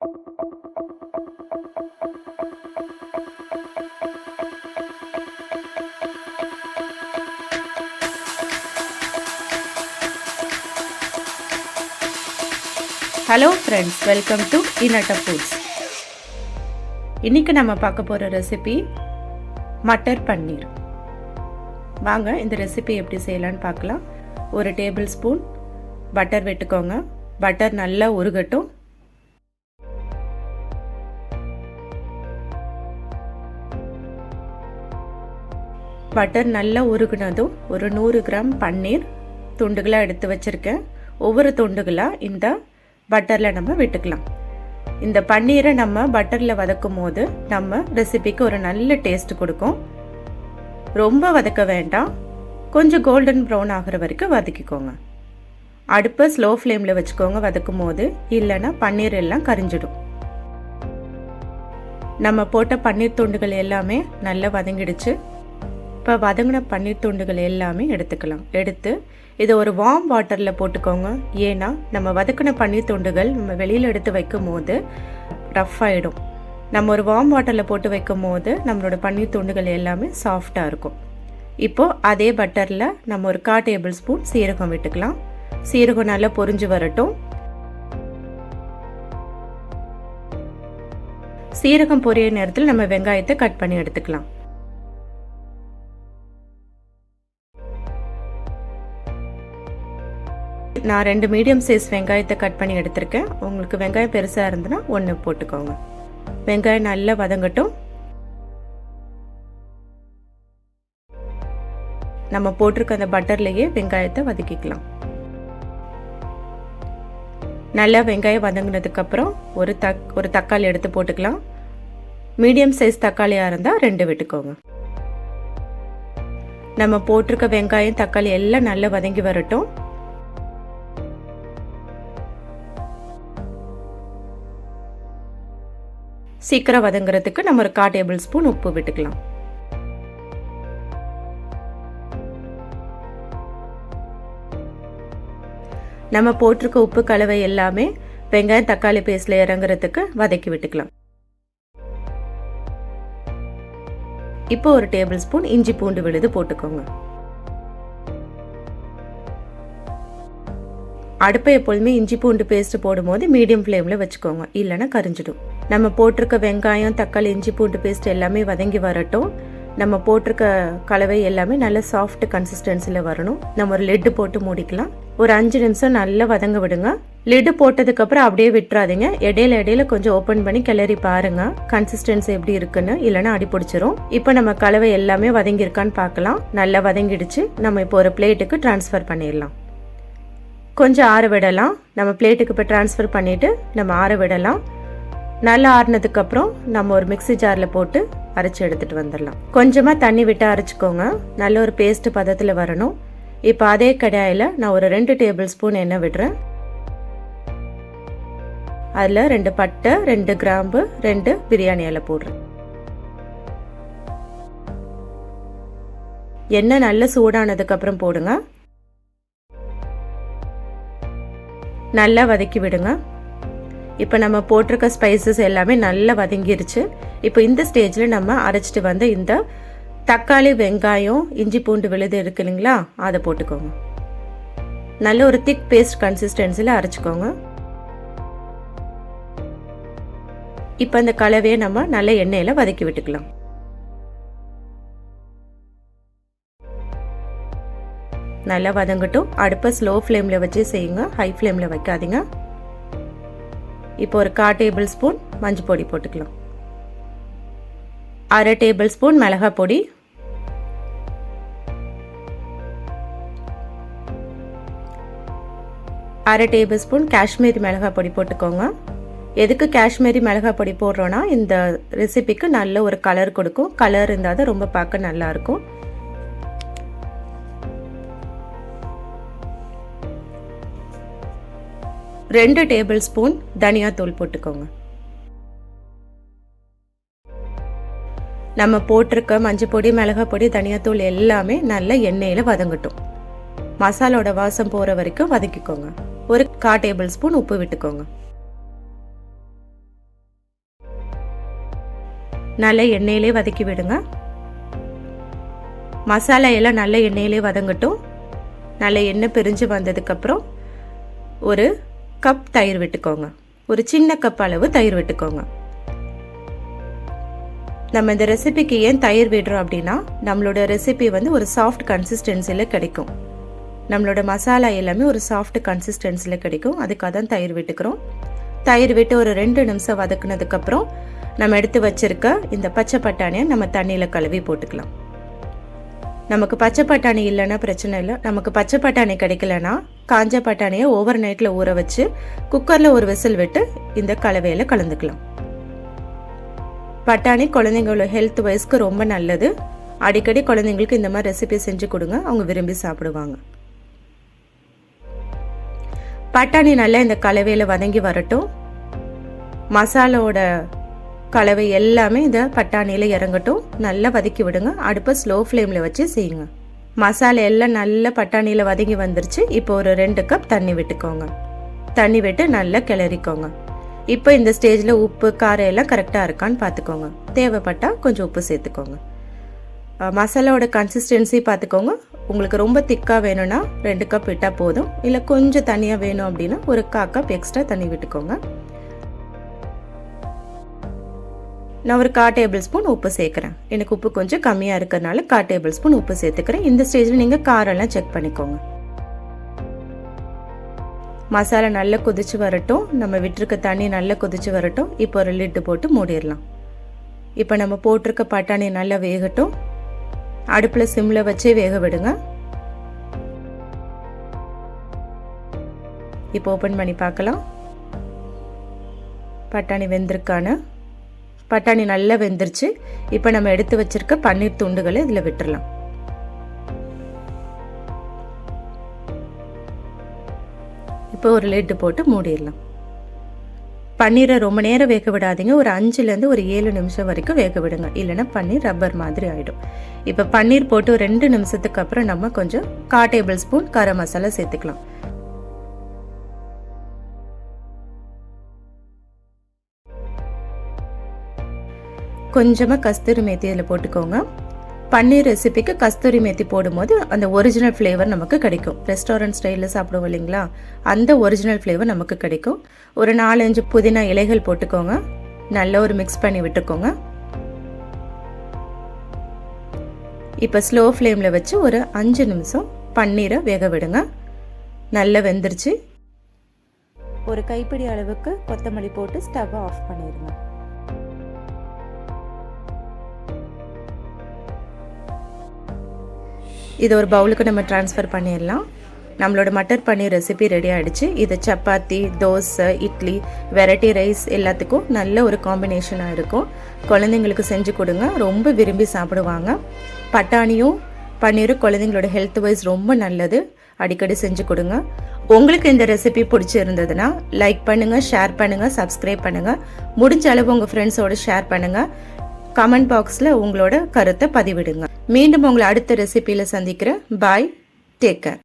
Hello friends, welcome to இனட்ட foods. இன்றைக்கி நம்ம பார்க்க போகிற ரெசிபி மட்டர் பன்னீர். வாங்க இந்த ரெசிபி எப்படி செய்யலான்னு பார்க்கலாம். ஒரு டேபிள் ஸ்பூன் பட்டர் விட்டுக்கோங்க. பட்டர் நல்லா உருகட்டும். பட்டர் நல்லா உருகுனதும் ஒரு 100 கிராம் பன்னீர் துண்டுகளாக எடுத்து வச்சுருக்கேன். ஒவ்வொரு துண்டுகளாக இந்த பட்டரில் நம்ம விட்டுக்கலாம். இந்த பன்னீரை நம்ம பட்டரில் வதக்கும் போது நம்ம ரெசிபிக்கு ஒரு நல்ல டேஸ்ட் கொடுக்கும். ரொம்ப வதக்க வேண்டாம், கொஞ்சம் கோல்டன் ப்ரௌன் ஆகிற வரைக்கும் வதக்கிக்கோங்க. அடுப்பை ஸ்லோ ஃப்ளேமில் வச்சுக்கோங்க வதக்கும் போது, இல்லைன்னா பன்னீர் எல்லாம் கரிஞ்சிடும். நம்ம போட்ட பன்னீர் துண்டுகள் எல்லாமே நல்லா வதங்கிடுச்சு. இப்போ வதங்கின பன்னீர் துண்டுகள் எல்லாமே எடுத்துக்கலாம். எடுத்து இதை ஒரு வார்ம் வாட்டரில் போட்டுக்கோங்க. ஏன்னா நம்ம வதக்கின பன்னீர் துண்டுகள் நம்ம வெளியில் எடுத்து வைக்கும் போது ரஃப் ஆகிடும். நம்ம ஒரு வார்ம் வாட்டரில் போட்டு வைக்கும் போது நம்மளோட பன்னீர் துண்டுகள் எல்லாமே சாஃப்டாக இருக்கும். இப்போது அதே பட்டரில் நம்ம ஒரு 1/4 டேபிள் ஸ்பூன் சீரகம் விட்டுக்கலாம். சீரகம் நல்லா பொரிஞ்சு வரட்டும். சீரகம் பொரிய நேரத்தில் நம்ம வெங்காயத்தை கட் பண்ணி எடுத்துக்கலாம். நான் 2 மீடியம் சைஸ் வெங்காயத்தை கட் பண்ணி எடுத்திருக்கேன். உங்களுக்கு வெங்காயம் பெருசாக இருந்ததுன்னா 1 போட்டுக்கோங்க. வெங்காயம் நல்லா வதங்கட்டும். நம்ம போட்டிருக்க அந்த பட்டர்லேயே வெங்காயத்தை வதக்கிக்கலாம். நல்லா வெங்காயம் வதங்கினதுக்கப்புறம் ஒரு தக்காளி எடுத்து போட்டுக்கலாம். மீடியம் சைஸ் தக்காளியாக இருந்தால் 2 விட்டுக்கோங்க. நம்ம போட்டிருக்க வெங்காயம் தக்காளி எல்லாம் நல்லா வதங்கி வரட்டும். சீக்கிரம் வதங்குறதுக்கு நம்ம ஒரு 1/4 டேபிள் ஸ்பூன் உப்பு விட்டுக்கலாம். நம்ம போட்டிருக்க உப்பு கலவை எல்லாமே வெங்காயம் தக்காளி பேஸ்ட்ல இறங்குறதுக்கு வதக்கி விட்டுக்கலாம். இப்போ ஒரு டேபிள் ஸ்பூன் இஞ்சி பூண்டு விழுது போட்டுக்கோங்க. அடுப்பை எப்பொழுதுமே இஞ்சி பூண்டு பேஸ்ட் போடும்போது மீடியம் ஃப்ளேமில் வச்சுக்கோங்க, இல்லைன்னா கரிஞ்சிடும். நம்ம போட்டிருக்க வெங்காயம் தக்காளி இஞ்சி பூண்டு பேஸ்ட் எல்லாமே வதங்கி வரட்டும். நம்ம போட்டிருக்க கலவை எல்லாமே நல்ல சாஃப்ட் கன்சிஸ்டன்சியில் வரணும். நம்ம ஒரு லிட்டு போட்டு மூடிக்கலாம். ஒரு 5 நிமிஷம் நல்லா வதங்க விடுங்க. லிட்டு போட்டதுக்கப்புறம் அப்படியே விட்டுறாதீங்க. இடையில கொஞ்சம் ஓப்பன் பண்ணி கிளறி பாருங்க கன்சிஸ்டன்சி எப்படி இருக்குன்னு, இல்லைன்னா அடி பிடிச்சிரும். இப்போ நம்ம கலவை எல்லாமே வதங்கியிருக்கான்னு பார்க்கலாம். நல்லா வதங்கிடுச்சு. நம்ம இப்போ ஒரு பிளேட்டுக்கு டிரான்ஸ்ஃபர் பண்ணிடலாம். கொஞ்சம் ஆற விடலாம். நம்ம பிளேட்டுக்கு இப்போ ட்ரான்ஸ்ஃபர் பண்ணிவிட்டு நம்ம ஆற விடலாம். நல்லா ஆறினதுக்கப்புறம் நம்ம ஒரு மிக்ஸி ஜாரில் போட்டு அரைச்சி எடுத்துகிட்டு வந்துடலாம். கொஞ்சமாக தண்ணி விட்டு அரைச்சிக்கோங்க. நல்ல ஒரு பேஸ்ட் பதத்தில் வரணும். இப்போ அதே கடாயில் நான் ஒரு 2 டேபிள் ஸ்பூன் எண்ணெய் விடுறேன். அதில் 2 பட்டை 2 கிராம்பு 2 பிரியாணி இலை போடுறேன். எண்ணெய் நல்லா சூடானதுக்கப்புறம் போடுங்க. நல்லா வதக்கி விடுங்க. இப்போ நம்ம போட்டிருக்க ஸ்பைசஸ் எல்லாமே நல்லா வதங்கிருச்சு. இப்போ இந்த ஸ்டேஜில் நம்ம அரைச்சிட்டு வந்த இந்த தக்காளி வெங்காயம் இஞ்சி பூண்டு விழுது இருக்கு இல்லைங்களா, அதை போட்டுக்கோங்க. நல்ல ஒரு திக் பேஸ்ட் கன்சிஸ்டன்சியில் அரைச்சிக்கோங்க. இப்போ இந்த கலவையை நம்ம நல்ல எண்ணெயில் வதக்கி விட்டுக்கலாம். நல்லா வதங்கட்டும். அடுப்பை ஸ்லோ ஃப்ளேமில் வச்சு செய்யுங்க, ஹை ஃப்ளேமில் வைக்காதீங்க. இப்போ ஒரு 1/4 டேபிள் ஸ்பூன் மஞ்சள் பொடி போட்டுக்கலாம். 1/2 டேபிள் ஸ்பூன் மிளகாய் பொடி, 1/2 டேபிள் ஸ்பூன் காஷ்மீரி மிளகாய் பொடி போட்டுக்கோங்க. எதுக்கு காஷ்மீரி மிளகாய் பொடி போடுறோன்னா இந்த ரெசிபிக்கு நல்ல ஒரு கலர் கொடுக்கும். கலர் இருந்தால் தான் ரொம்ப பார்க்க நல்லா இருக்கும். 2 டேபிள் ஸ்பூன் தனியாத்தூள் போட்டுக்கோங்க. நம்ம போட்டிருக்க மஞ்சள் பொடி மிளகாய் பொடி தனியாத்தூள் எல்லாமே நல்ல எண்ணெயில் வதங்கட்டும். மசாலோட வாசம் போகிற வரைக்கும் வதக்கிக்கோங்க. ஒரு 1/4 டேபிள் ஸ்பூன் உப்பு விட்டுக்கோங்க. நல்ல எண்ணெயிலே வதக்கி விடுங்க. மசாலா எல்லாம் நல்ல எண்ணெயிலே வதங்கட்டும். நல்ல எண்ணெய் பிரிஞ்சு வந்ததுக்கப்புறம் ஒரு கப் தயிர் விட்டுக்கோங்க. ஒரு சின்ன கப் அளவு தயிர் விட்டுக்கோங்க. நம்ம இந்த ரெசிபிக்கு ஏன் தயிர் விடுறோம் அப்படின்னா, நம்மளோட ரெசிபி வந்து ஒரு சாஃப்ட் கன்சிஸ்டன்சியில் கிடைக்கும். நம்மளோட மசாலா எல்லாமே ஒரு சாஃப்ட் கன்சிஸ்டன்சியில் கிடைக்கும். அதுக்காக தான் தயிர் விட்டுக்கிறோம். தயிர் விட்டு ஒரு 2 நிமிஷம் வதக்குனதுக்கப்புறம் நம்ம எடுத்து வச்சிருக்க இந்த பச்சை பட்டாணியை நம்ம தண்ணியில் கழுவி போட்டுக்கலாம். நமக்கு பச்சை பட்டாணி இல்லைன்னா பிரச்சனை இல்லை. நமக்கு பச்சை பட்டாணி கிடைக்கலன்னா காஞ்ச பட்டாணியை ஓவர் நைட்டில் ஊற வச்சு குக்கரில் ஒரு விசில் விட்டு இந்த கலவையில் கலந்துக்கலாம். பட்டாணி குழந்தைங்களோட ஹெல்த் வைஸ்க்கு ரொம்ப நல்லது. அடிக்கடி குழந்தைங்களுக்கு இந்த மாதிரி ரெசிபி செஞ்சு கொடுங்க, அவங்க விரும்பி சாப்பிடுவாங்க. பட்டாணி நல்லா இந்த கலவையில் வதங்கி வரட்டும். மசாலாவோட கலவை எல்லாமே இந்த பட்டாணியில் இறங்கட்டும். நல்லா வதக்கி விடுங்க. அடுப்பை ஸ்லோ ஃப்ளேமில் வச்சு செய்யுங்க. மசாலா எல்லாம் நல்லா பட்டாணியில் வதங்கி வந்துருச்சு. இப்போ ஒரு 2 கப் தண்ணி விட்டுக்கோங்க. தண்ணி விட்டு நல்லா கிளறிக்கோங்க. இப்போ இந்த ஸ்டேஜில் உப்பு காரம் எல்லாம் கரெக்டாக இருக்கான்னு பார்த்துக்கோங்க. தேவைப்பட்டால் கொஞ்சம் உப்பு சேர்த்துக்கோங்க. மசாலாவோட கன்சிஸ்டன்சி பார்த்துக்கோங்க. உங்களுக்கு ரொம்ப திக்காக வேணும்னா 2 கப் விட்டால் போதும். இல்லை கொஞ்சம் தண்ணியாக வேணும் அப்படின்னா ஒரு 1/4 கப் எக்ஸ்ட்ரா தண்ணி விட்டுக்கோங்க. நான் ஒரு 1/4 டேபிள் ஸ்பூன் உப்பு சேர்க்குறேன். எனக்கு உப்பு கொஞ்சம் கம்மியாக இருக்கிறதுனால 1/4 டேபிள் ஸ்பூன் உப்பு சேர்த்துக்கிறேன். இந்த ஸ்டேஜில் நீங்கள் காரெல்லாம் செக் பண்ணிக்கோங்க. மசாலா நல்லா கொதிச்சு வரட்டும். நம்ம விட்டுருக்க தண்ணி நல்லா கொதிச்சு வரட்டும். இப்போ ஒரு லிட்டு போட்டு மூடிடலாம். இப்போ நம்ம போட்டிருக்க பட்டாணி நல்லா வேகட்டும். அடுப்பில் சிம்மில் வச்சே வேக விடுங்க. இப்போ ஓப்பன் பண்ணி பார்க்கலாம் பட்டாணி வெந்திருக்கான்னு. பட்டாணி நல்லா வெந்துருச்சு. இப்போ நம்ம எடுத்து வச்சிருக்க பன்னீர் துண்டுகளை இதில் விட்டுறலாம். இப்போ ஒரு லிட்டு போட்டு மூடிடலாம். பன்னீரை ரொம்ப நேரம் வேக விடாதீங்க. ஒரு 5லேருந்து ஒரு 7 நிமிஷம் வரைக்கும் வேக விடுங்க. இல்லைன்னா பன்னீர் ரப்பர் மாதிரி ஆகிடும். இப்போ பன்னீர் போட்டு ஒரு 2 நிமிஷத்துக்கு அப்புறம் நம்ம கொஞ்சம் 1/4 டேபிள் ஸ்பூன் கரம் மசாலா சேர்த்துக்கலாம். கொஞ்சமாக கஸ்தூரி மேத்தி இதில் போட்டுக்கோங்க. பன்னீர் ரெசிபிக்கு கஸ்தூரி மேத்தி போடும்போது அந்த ஒரிஜினல் ஃப்ளேவர் நமக்கு கிடைக்கும். ரெஸ்டாரண்ட் ஸ்டைலில் சாப்பிடுவோம் இல்லைங்களா, அந்த ஒரிஜினல் ஃப்ளேவர் நமக்கு கிடைக்கும். ஒரு 4-5 புதினா இலைகள் போட்டுக்கோங்க. நல்லா ஒரு மிக்ஸ் பண்ணி விட்டுக்கோங்க. இப்போ ஸ்லோ ஃப்ளேமில் வச்சு ஒரு 5 நிமிஷம் பன்னீரை வேக விடுங்க. நல்லா வெந்துருச்சு. ஒரு கைப்பிடி அளவுக்கு கொத்தமல்லி போட்டு ஸ்டவ்வை ஆஃப் பண்ணிடுங்க. இதை ஒரு பவுலுக்கு நம்ம ட்ரான்ஸ்ஃபர் பண்ணிடலாம். நம்மளோட மட்டர் பன்னீர் ரெசிபி ரெடி ஆகிடுச்சு. இது சப்பாத்தி, தோசை, இட்லி, வெரைட்டி ரைஸ் எல்லாத்துக்கும் நல்ல ஒரு காம்பினேஷனாக இருக்கும். குழந்தைங்களுக்கு செஞ்சு கொடுங்க, ரொம்ப விரும்பி சாப்பிடுவாங்க. பட்டாணியும் பன்னீரும் குழந்தைங்களோட ஹெல்த் வைஸ் ரொம்ப நல்லது. அடிக்கடி செஞ்சு கொடுங்க. உங்களுக்கு இந்த ரெசிபி பிடிச்சிருந்ததுன்னா லைக் பண்ணுங்கள், ஷேர் பண்ணுங்கள், சப்ஸ்கிரைப் பண்ணுங்கள். முடிஞ்ச அளவு உங்கள் ஃப்ரெண்ட்ஸோடு ஷேர் பண்ணுங்கள். கமெண்ட் பாக்ஸில் உங்களோட கருத்தை பதிவிடுங்க. மீண்டும் உங்களை அடுத்த ரெசிபியில் சந்திக்கிறேன். பாய், டேக் கேர்.